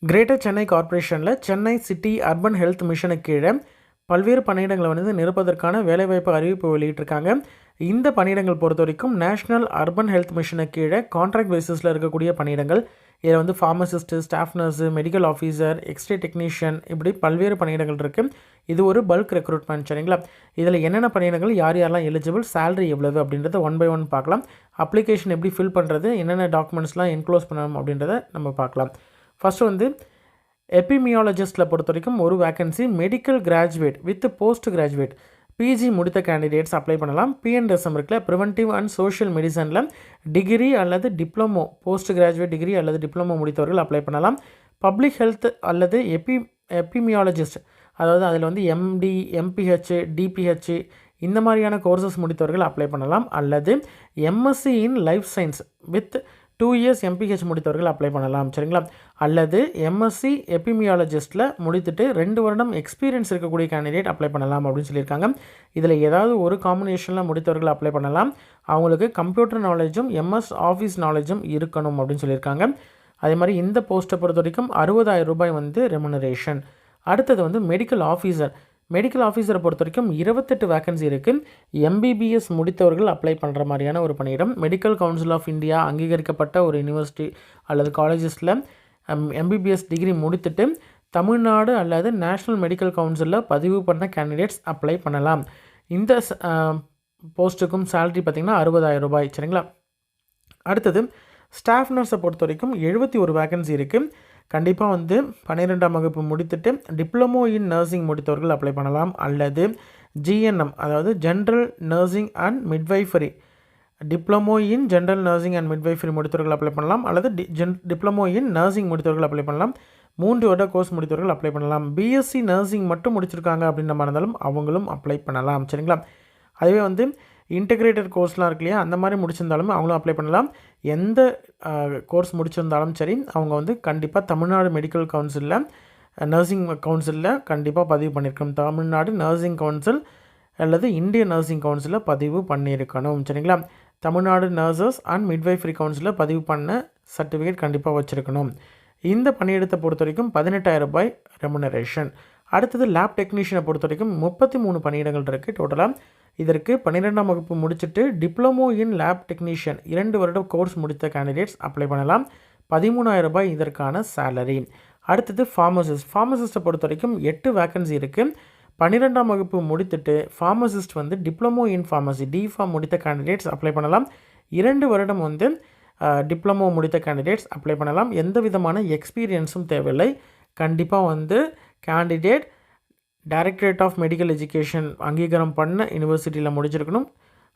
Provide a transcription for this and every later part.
Greater Chennai கார்ப்பரேஷனில் Chennai city urban health மிஷனுக்கு கீழே பல்வேறு பணியிடங்களை வந்து நிரப்பதற்கான வேலைவாய்ப்பு அறிவிப்பு வெளியிட்டிருக்காங்க. இந்த பணியிடங்கள் பொறுத்த வரைக்கும் நேஷ்னல் அர்பன் ஹெல்த் மிஷனுக்கு கீழே கான்ட்ராக்ட் பேசிஸில் இருக்கக்கூடிய பணியிடங்கள். இதில் வந்து pharmacist, staff nurse, medical officer, x-ray technician, இப்படி பல்வேறு பணியிடங்கள் இருக்குது. இது ஒரு பல்க் ரெக்ரூட்மெண்ட், சரிங்களா? இதில் என்னென்ன பணியிடங்கள், யார் யாரெல்லாம் எலிஜிபிள், சேலரி எவ்வளவு அப்படின்றத ஒன் பை ஒன் பார்க்கலாம். அப்ளிகேஷன் எப்படி ஃபில் பண்ணுறது, என்னென்ன டாக்குமெண்ட்ஸ்லாம் என்க்ளோஸ் பண்ணணும் அப்படின்றத நம்ம பார்க்கலாம். ஃபஸ்ட்டு வந்து எபிமியாலஜிஸ்ட்டில் பொறுத்த வரைக்கும் ஒரு vacancy, medical graduate with post graduate PG முடித்த கேண்டிடேட்ஸ் அப்ளை பண்ணலாம். பிஎன்எஸ்எம் இருக்குல்ல, ப்ரிவென்டிவ் அண்ட் சோஷியல் மெடிசனில் டிகிரி அல்லது டிப்ளமோ, போஸ்ட் கிராஜுவேட் டிகிரி அல்லது டிப்ளமோ முடித்தவர்கள் அப்ளை பண்ணலாம். பப்ளிக் ஹெல்த் அல்லது எபிமியாலஜிஸ்ட், அதாவது அதில் வந்து எம்டி, எம்பிஹெச், டிபிஹெச் இந்த மாதிரியான கோர்சஸ் முடித்தவர்கள் அப்ளை பண்ணலாம். அல்லது MSc in life science with 2 years MPH முடித்தவர்கள் அப்ளை பண்ணலாம், சரிங்களா? அல்லது எம்எஸ்சி எபிமியாலஜிஸ்ட்டில் முடித்துட்டு 2 வருடம் எக்ஸ்பீரியன்ஸ் இருக்கக்கூடிய கேண்டிடேட் அப்ளை பண்ணலாம் அப்படின்னு சொல்லியிருக்காங்க. இதில் ஏதாவது ஒரு காம்பினேஷனில் முடித்தவர்கள் அப்ளை பண்ணலாம். அவங்களுக்கு கம்ப்யூட்டர் நாலேஜும் எம்எஸ் ஆஃபீஸ் நாலேஜும் இருக்கணும் அப்படின்னு சொல்லியிருக்காங்க. அதே மாதிரி இந்த போஸ்ட்டை பொறுத்த வரைக்கும் 60,000 ரூபாய் வந்து ரெமுனரேஷன். அடுத்தது வந்து மெடிக்கல் ஆஃபீஸர். மெடிக்கல் ஆஃபீஸரை பொறுத்த வரைக்கும் 28 வேக்கன்சி இருக்குது. எம்பிபிஎஸ் முடித்தவர்கள் அப்ளை பண்ணுற மாதிரியான ஒரு பணியிடம். மெடிக்கல் கவுன்சில் ஆஃப் இந்தியா அங்கீகரிக்கப்பட்ட ஒரு யூனிவர்சிட்டி அல்லது காலேஜஸில் எம்பிபிஎஸ் டிகிரி முடித்துட்டு தமிழ்நாடு அல்லது நேஷ்னல் மெடிக்கல் கவுன்சிலில் பதிவு பண்ண கேண்டிடேட்ஸ் அப்ளை பண்ணலாம். இந்த போஸ்ட்டுக்கும் சேலரி பார்த்திங்கன்னா 60,000 ரூபாய், சரிங்களா? அடுத்தது ஸ்டாஃப் நர்ஸை பொறுத்த வரைக்கும் 71 வேக்கன்சி இருக்குது. கண்டிப்பாக வந்து 12ஆம் வகுப்பு முடித்துட்டு டிப்ளமோ இன் நர்சிங் முடித்தவர்கள் அப்ளை பண்ணலாம். அல்லது ஜிஎன்எம், அதாவது general nursing and midwifery, diploma in general nursing and midwifery முடித்தவர்கள் அப்ளை பண்ணலாம். அல்லது டிப்ளமோ இன் நர்சிங் முடித்தவர்கள் அப்ளை பண்ணலாம். 3 வருட கோர்ஸ் முடித்தவர்கள் அப்ளை பண்ணலாம். பிஎஸ்சி நர்சிங் மட்டும் முடிச்சிருக்காங்க அப்படின்ற மாதிரி இருந்தாலும் அவங்களும் அப்ளை பண்ணலாம், சரிங்களா? அதுவே வந்து இன்டெகிரேட்டட் கோர்ஸ்லாம் இருக்கு இல்லையா, அந்த மாதிரி முடிச்சிருந்தாலும் அவங்களும் அப்ளை பண்ணலாம். எந்த கோர்ஸ் முடிச்சிருந்தாலும் சரி, அவங்க வந்து கண்டிப்பாக தமிழ்நாடு மெடிக்கல் கவுன்சிலில், நர்சிங் கவுன்சிலில் கண்டிப்பாக பதிவு பண்ணியிருக்கணும். தமிழ்நாடு நர்சிங் கவுன்சில் அல்லது இந்திய நர்சிங் கவுன்சிலில் பதிவு பண்ணியிருக்கணும், சரிங்களா? தமிழ்நாடு நர்சஸ் அண்ட் மிட்வைஃபரி கவுன்சிலில் பதிவு பண்ண சர்டிஃபிகேட் கண்டிப்பாக வச்சுருக்கணும். இந்த பணியிடத்தை பொறுத்த வரைக்கும் 18,000 ரூபாய் ரெமுனரேஷன். அடுத்தது லேப் டெக்னீஷியனை பொறுத்த வரைக்கும் 33 பணியிடங்கள் இருக்குது டோட்டலாக. இதற்கு 12ஆம் வகுப்பு முடிச்சுட்டு டிப்ளமோ இன் லேப் டெக்னீஷியன் 2 வருட கோர்ஸ் முடித்த கேண்டிடேட்ஸ் அப்ளை பண்ணலாம். 13,000 ரூபாய் இதற்கான சேலரி. அடுத்தது ஃபார்மசிஸ்ட்டை பொறுத்த வரைக்கும் 8 வேக்கன்சி இருக்குது. 12ஆம் வகுப்பு முடித்துட்டு ஃபார்மசிஸ்ட் வந்து டிப்ளமோ இன் ஃபார்மசி டிஃபார்ம் முடித்த கேண்டிடேட்ஸ் அப்ளை பண்ணலாம். 2 வருடம் வந்து டிப்ளமோ முடித்த கேண்டிடேட்ஸ் அப்ளை பண்ணலாம். எந்த விதமான எக்ஸ்பீரியன்ஸும் தேவையில்லை. கண்டிப்பாக வந்து candidate directorate of medical education அங்கீகாரம் பண்ண யூனிவர்சிட்டியில் முடிச்சிருக்கணும்.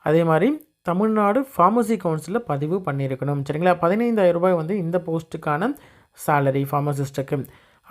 அதே மாதிரி தமிழ்நாடு ஃபார்மசி கவுன்சிலில் பதிவு பண்ணியிருக்கணும், சரிங்களா? 15,000 ரூபாய் வந்து இந்த போஸ்ட்டுக்கான சேலரி ஃபார்மசிஸ்ட்டுக்கு.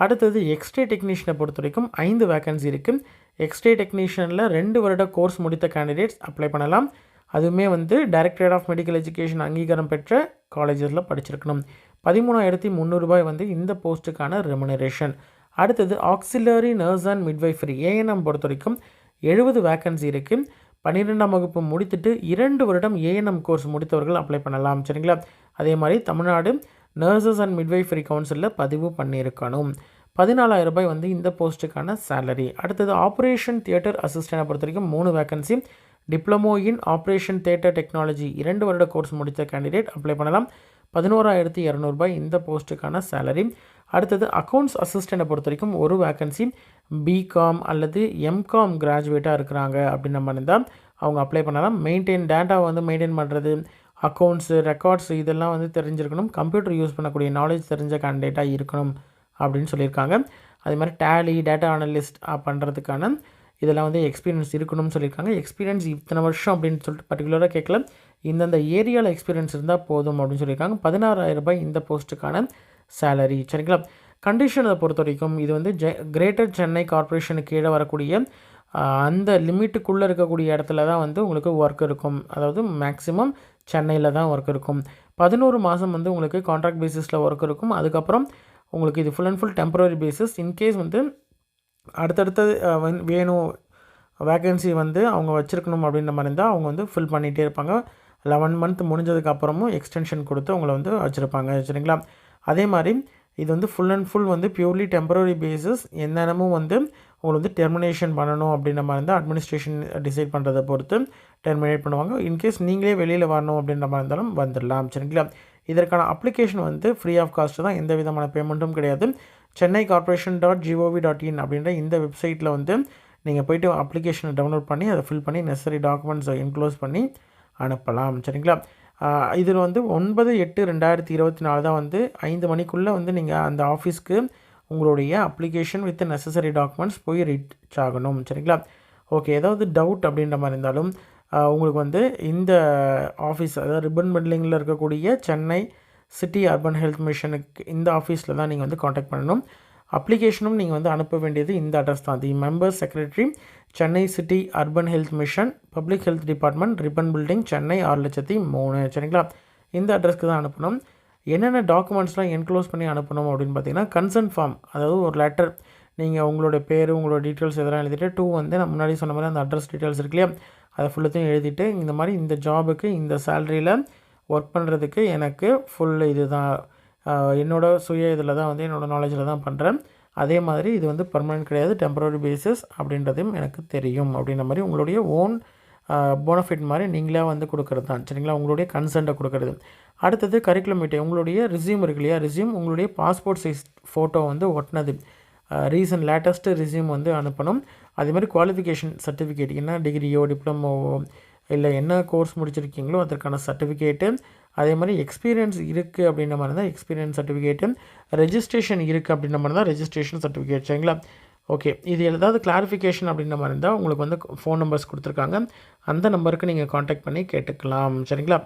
அடுத்தது எக்ஸ்ரே டெக்னீஷியனை பொறுத்த வரைக்கும் 5 வேக்கன்சி இருக்குது. எக்ஸ்ரே டெக்னீஷியனில் 2 வருட கோர்ஸ் முடித்த கேண்டிடேட்ஸ் அப்ளை பண்ணலாம். அதுவுமே வந்து டைரக்டரேட் ஆஃப் மெடிக்கல் எஜுகேஷன் அங்கீகாரம் பெற்ற காலேஜஸில் படிச்சிருக்கணும். 13,300 ரூபாய் வந்து இந்த போஸ்ட்டுக்கான ரெமுனரேஷன். அடுத்தது auxiliary nurse and midwifery ANM பொறுத்த வரைக்கும் 70 வேக்கன்சி இருக்குது. 12ஆம் வகுப்பு முடித்துட்டு 2 வருடம் ஏஎன்எம் கோர்ஸ் முடித்தவர்கள் அப்ளை பண்ணலாம், சரிங்களா? அதே மாதிரி தமிழ்நாடு நர்சஸ் அண்ட் மிட்வைஃபரி கவுன்சிலில் பதிவு பண்ணியிருக்கணும். 14,000 ரூபாய் வந்து இந்த போஸ்ட்டுக்கான சேலரி. அடுத்தது ஆப்ரேஷன் தியேட்டர் அசிஸ்டண்ட்டை பொறுத்த வரைக்கும் 3 vacancy. Diploma in operation theatre technology 2 வருட கோர்ஸ் முடித்த கேண்டிடேட் அப்ளை பண்ணலாம். 11,200 ரூபாய் இந்த போஸ்ட்டுக்கான சேலரி. அடுத்தது அக்கௌண்ட்ஸ் அசிஸ்டண்ட்டை பொறுத்த வரைக்கும் ஒரு வேக்கன்சி. பிகாம் அல்லது எம்காம் கிராஜுவேட்டாக இருக்கிறாங்க அப்படின்னு நம்ம இருந்தால் அவங்க அப்ளை பண்ணலாம். டேட்டாவை வந்து மெயின்டைன் பண்ணுறது, அக்கௌண்ட்ஸு, ரெக்கார்ட்ஸ் இதெல்லாம் வந்து தெரிஞ்சிருக்கணும். கம்ப்யூட்டர் யூஸ் பண்ணக்கூடிய நாலேஜ் தெரிஞ்ச கேண்டிடேட்டாக இருக்கணும் அப்படின்னு சொல்லியிருக்காங்க. அதே மாதிரி டேலி, டேட்டா அனலிஸ்ட் பண்ணுறதுக்கான இதெல்லாம் வந்து எக்ஸ்பீரியன்ஸ் இருக்கணும்னு சொல்லியிருக்காங்க. எக்ஸ்பீரியன்ஸ் இத்தனை வருஷம் அப்படின்னு சொல்லிட்டு பர்டிகுலராக கேட்கல, இந்தந்த ஏரியாவில் எக்ஸ்பீரியன்ஸ் இருந்தால் போதும் அப்படின்னு சொல்லியிருக்காங்க. 16,000 ரூபாய் இந்த போஸ்ட்டுக்கான சேலரி, சரிங்களா? கண்டிஷனை பொறுத்த வரைக்கும் இது வந்து கிரேட்டர் சென்னை கார்ப்பரேஷனுக்கு கீழே வரக்கூடிய அந்த லிமிட்டுக்குள்ளே இருக்கக்கூடிய இடத்துல தான் வந்து உங்களுக்கு ஒர்க் இருக்கும். அதாவது மேக்ஸிமம் சென்னையில் தான் ஒர்க் இருக்கும். 11 மாதம் வந்து உங்களுக்கு கான்ட்ராக்ட் பேசிஸில் ஒர்க் இருக்கும். அதுக்கப்புறம் உங்களுக்கு இது full and full temporary basis. In case வந்து அடுத்தடுத்தது வேணும் வேக்கன்சி வந்து அவங்க வச்சுருக்கணும் அப்படின்ற மாதிரி இருந்தால் அவங்க வந்து ஃபில் பண்ணிகிட்டே இருப்பாங்க. 11 மந்த் முடிஞ்சதுக்கப்புறமும் எக்ஸ்டென்ஷன் கொடுத்து அவங்கள வந்து வச்சுருப்பாங்க, சரிங்களா? அதே மாதிரி இது வந்து ஃபுல் அண்ட் ஃபுல் வந்து பியூர்லி டெம்பரரி பேசிஸ். என்னென்னமும் வந்து உங்களுக்கு வந்து டெர்மினேஷன் பண்ணணும் அப்படின்ற மாதிரி இருந்தால் அட்மினிஸ்ட்ரேஷன் டிசைட் பண்ணுறதை பொறுத்து டெர்மினேட் பண்ணுவாங்க. இன்கேஸ் நீங்களே வெளியில் வரணும் அப்படின்ற மாதிரி இருந்தாலும் வந்துடலாம். சரிங்களா? இதற்கான அப்ளிகேஷன் வந்து ஃப்ரீ ஆஃப் காஸ்ட் தான், எந்த விதமான பேமெண்ட்டும் கிடையாது. சென்னை corporation.gov.in அப்படின்ற இந்த வெப்சைட்டில் வந்து நீங்கள் போய்ட்டு அப்ளிகேஷனை டவுன்லோட் பண்ணி அதை ஃபில் பண்ணி நெசசரி டாக்குமெண்ட்ஸை என்க்ளோஸ் பண்ணி அனுப்பலாம். சரிங்களா? இதில் வந்து 9/8/2024 தான் வந்து 5 மணிக்குள்ளே வந்து நீங்கள் அந்த ஆஃபீஸ்க்கு உங்களுடைய அப்ளிகேஷன் வித் நெசசரி டாக்குமெண்ட்ஸ் போய் ரீச் ஆகணும். சரிங்களா? ஓகே, ஏதாவது டவுட் அப்படின்ற மாதிரி இருந்தாலும் உங்களுக்கு வந்து இந்த ஆஃபீஸ், அதாவது ரிப்பன் பில்டிங்கில் இருக்கக்கூடிய சென்னை சிட்டி அர்பன் ஹெல்த் மிஷனுக்கு இந்த ஆஃபீஸில் தான் நீங்கள் வந்து காண்டாக்ட் பண்ணணும். அப்ளிகேஷனும் நீங்கள் வந்து அனுப்ப வேண்டியது இந்த அட்ரஸ் தான். The member secretary, Chennai city urban health mission, public health department, Ripon building, Chennai 6,03,000. சரிங்களா? இந்த அட்ரஸ்க்கு தான் அனுப்பணும். என்னென்ன டாக்குமெண்ட்ஸ்லாம் என்க்ளோஸ் பண்ணி அனுப்பணும் அப்படின்னு பார்த்தீங்கன்னா, கன்சர்ன் ஃபார்ம், அதாவது ஒரு லெட்டர், நீங்கள் உங்களோட பேர், உங்களோட டீட்டெயில்ஸ் இதெல்லாம் எழுதிட்டு, 2 வந்து நான் முன்னாடி சொன்ன மாதிரி அந்த அட்ரஸ் டீட்டெயில்ஸ் இருக்கு இல்லையா, அதை ஃபுல்லத்தையும் எழுதிட்டு, இந்த மாதிரி இந்த ஜாபுக்கு இந்த சேலரியில் ஒர்க் பண்ணுறதுக்கு எனக்கு ஃபுல் இது தான், என்னோடய சுய இதில் தான் வந்து என்னோடய நாலேஜில் தான் பண்ணுறேன், அதே மாதிரி இது வந்து பர்மனெண்ட் கிடையாது, டெம்பரரி பேசிஸ் அப்படின்றதையும் எனக்கு தெரியும் அப்படின்ற மாதிரி உங்களுடைய ஓன் போனஃபிட் மாதிரி நீங்களே வந்து கொடுக்குறது தான். சரிங்களா? உங்களுடைய கன்சென்ட்டை கொடுக்குறது. அடுத்தது கரிக்குலம் மீட்டே, உங்களுடைய ரிஸ்யூம் இருக்கு இல்லையா, ரிஸ்யூம் உங்களுடைய பாஸ்போர்ட் சைஸ் ஃபோட்டோ வந்து ஒட்டினது, ரீசன்ட் லேட்டஸ்ட்டு ரிஸ்யூம் வந்து அனுப்பணும். அதே மாதிரி குவாலிஃபிகேஷன் சர்டிஃபிகேட், என்ன டிகிரியோ டிப்ளமோவோ இல்லை என்ன கோர்ஸ் முடிச்சிருக்கீங்களோ அதற்கான சர்டிஃபிகேட்டு, அதே மாதிரி எக்ஸ்பீரியன்ஸ் இருக்குது அப்படின்ற மாதிரி தான் எக்ஸ்பீரியன்ஸ் சர்டிஃபிகேட்டு, ரெஜிஸ்ட்ரேஷன் இருக்குது அப்படின்ற மாதிரி தான் ரெஜிஸ்ட்ரேஷன் சர்டிஃபிகேட். சரிங்களா? ஓகே, இது ஏதாவது கிளாரிஃபிகேஷன் அப்படின்ற மாதிரி இருந்தால் உங்களுக்கு வந்து ஃபோன் நம்பர்ஸ் கொடுத்துருக்காங்க, அந்த நம்பருக்கு நீங்கள் காண்டாக்ட் பண்ணி கேட்டுக்கலாம். சரிங்களா?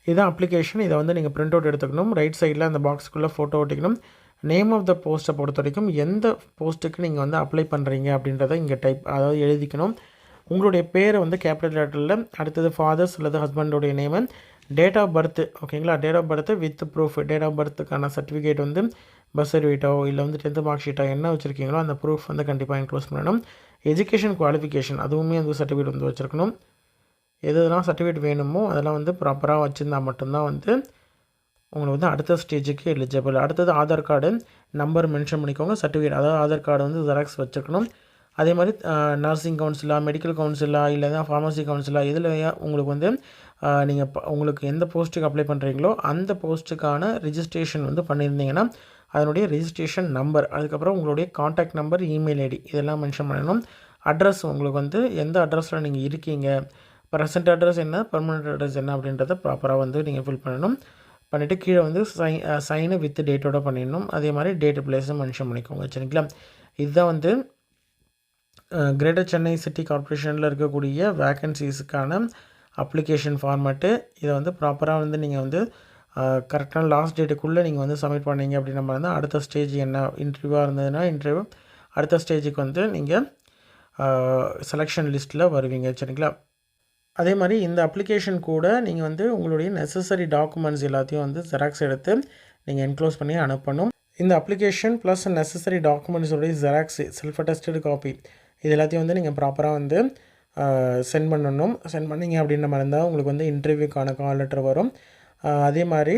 இதுதான் அப்ளிகேஷன். இதை வந்து நீங்கள் பிரிண்ட் அவுட் எடுத்துக்கணும். ரைட் சைடில் அந்த பாக்ஸுக்குள்ளே ஃபோட்டோ ஒட்டிக்கணும். நேம் ஆஃப் த போஸ்ட்டை பொறுத்த வரைக்கும் எந்த போஸ்ட்டுக்கு நீங்கள் வந்து அப்ளை பண்ணுறீங்க அப்படின்றத இங்கே அதாவது எழுதிக்கணும். உங்களுடைய பேரை வந்து கேபிட்டல் லெட்டரில், அடுத்தது ஃபாதர்ஸ் அல்லது ஹஸ்பண்டோடைய நேமு, டேட் ஆஃப் பர்த்து, ஓகேங்களா, date of birth with proof, date of பர்த்துக்கான சர்டிஃபிகேட் வந்து பர்த் சர்டிஃபிகேட்டோ இல்லை வந்து 10th மார்க் ஷீட்டோ என்ன வச்சுருக்கீங்களோ அந்த ப்ரூஃப் வந்து கண்டிப்பாக இன்க்ளோஸ் பண்ணணும். எஜுகேஷன் குவாலிஃபிகேஷன் அதுவுமே அந்த சர்டிஃபிகேட் வந்து வச்சுருக்கணும். எதுலாம் சர்டிஃபிகேட் வேணுமோ அதெல்லாம் வந்து ப்ராப்பராக வச்சுருந்தா மட்டும்தான் வந்து உங்களுக்கு வந்து அடுத்த ஸ்டேஜுக்கு எலிஜிபிள். அடுத்தது ஆதார் கார்டு நம்பர் மென்ஷன் பண்ணிக்கோங்க. சர்டிஃபிகேட், அதாவது ஆதார் கார்டு வந்து ஜெராக்ஸ் வச்சுருக்கணும். அதே மாதிரி நர்சிங் கவுன்சிலா, மெடிக்கல் கவுன்சிலா, இல்லைனா ஃபார்மசி கவுன்சிலா, இதில் உங்களுக்கு வந்து நீங்கள் உங்களுக்கு எந்த போஸ்ட்டுக்கு அப்ளை பண்ணுறீங்களோ அந்த போஸ்ட்டுக்கான ரிஜிஸ்ட்ரேஷன் வந்து பண்ணியிருந்தீங்கன்னா அதனுடைய ரிஜிஸ்ட்ரேஷன் நம்பர், அதுக்கப்புறம் உங்களுடைய காண்டாக்ட் நம்பர், இமெயில் ஐடி இதெல்லாம் மென்ஷன் பண்ணணும். அட்ரஸ், உங்களுக்கு வந்து எந்த அட்ரஸில் நீங்கள் இருக்கீங்க, ப்ரெசென்ட் அட்ரஸ் என்ன, பர்மனெண்ட் அட்ரஸ் என்ன அப்படின்றத ப்ராப்பராக வந்து நீங்கள் ஃபில் பண்ணணும். பண்ணிவிட்டு கீழே வந்து சைனு வித் டேட்டோட பண்ணிடணும். அதே மாதிரி டேட்டு பிளேஸும் மென்ஷன் பண்ணிக்கோங்க. சரிங்களா? இதுதான் வந்து கிரேட்டர் சென்னை சிட்டி கார்ப்பரேஷனில் இருக்கக்கூடிய வேக்கன்சிஸுக்கான அப்ளிகேஷன் ஃபார்மேட்டு. இதை வந்து ப்ராப்பராக வந்து நீங்கள் வந்து கரெக்டான லாஸ்ட் டேட்டுக்குள்ளே நீங்கள் வந்து சப்மிட் பண்ணீங்க அப்படின்ற மாதிரி இருந்தால் அடுத்த ஸ்டேஜ் என்ன இன்டர்வியூவாக இருந்ததுன்னா இன்டர்வியூ, அடுத்த ஸ்டேஜுக்கு வந்து நீங்கள் செலெக்ஷன் லிஸ்ட்டில் வருவீங்க. சரிங்களா? அதே மாதிரி இந்த அப்ளிகேஷன் கூட நீங்கள் வந்து உங்களுடைய நெசசரி டாக்குமெண்ட்ஸ் எல்லாத்தையும் வந்து ஜெராக்ஸ் எடுத்து நீங்கள் என்க்ளோஸ் பண்ணி அனுப்பணும். இந்த அப்ளிகேஷன் ப்ளஸ் நெசசரி டாக்குமெண்ட்ஸோடைய ஜெராக்ஸ், செல்ஃப் அட்டஸ்டட் காப்பி, இது எல்லாத்தையும் வந்து நீங்கள் ப்ராப்பராக வந்து சென்ட் பண்ணணும். சென்ட் பண்ணிங்க அப்படின்ற மாதிரி இருந்தால் உங்களுக்கு வந்து இன்டர்வியூக்கான கால் லெட்டர் வரும். அதே மாதிரி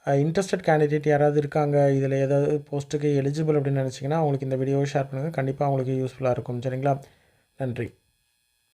இன்ட்ரெஸ்டட் கேண்டிடேட் யாராவது இருக்காங்க, இதில் ஏதாவது போஸ்ட்டுக்கு எலிஜிபிள் அப்படின்னு நினச்சிங்கன்னா அவங்களுக்கு இந்த வீடியோவை ஷேர் பண்ணுங்கள். கண்டிப்பாக அவங்களுக்கு யூஸ்ஃபுல்லாக இருக்கும். சரிங்களா? நன்றி.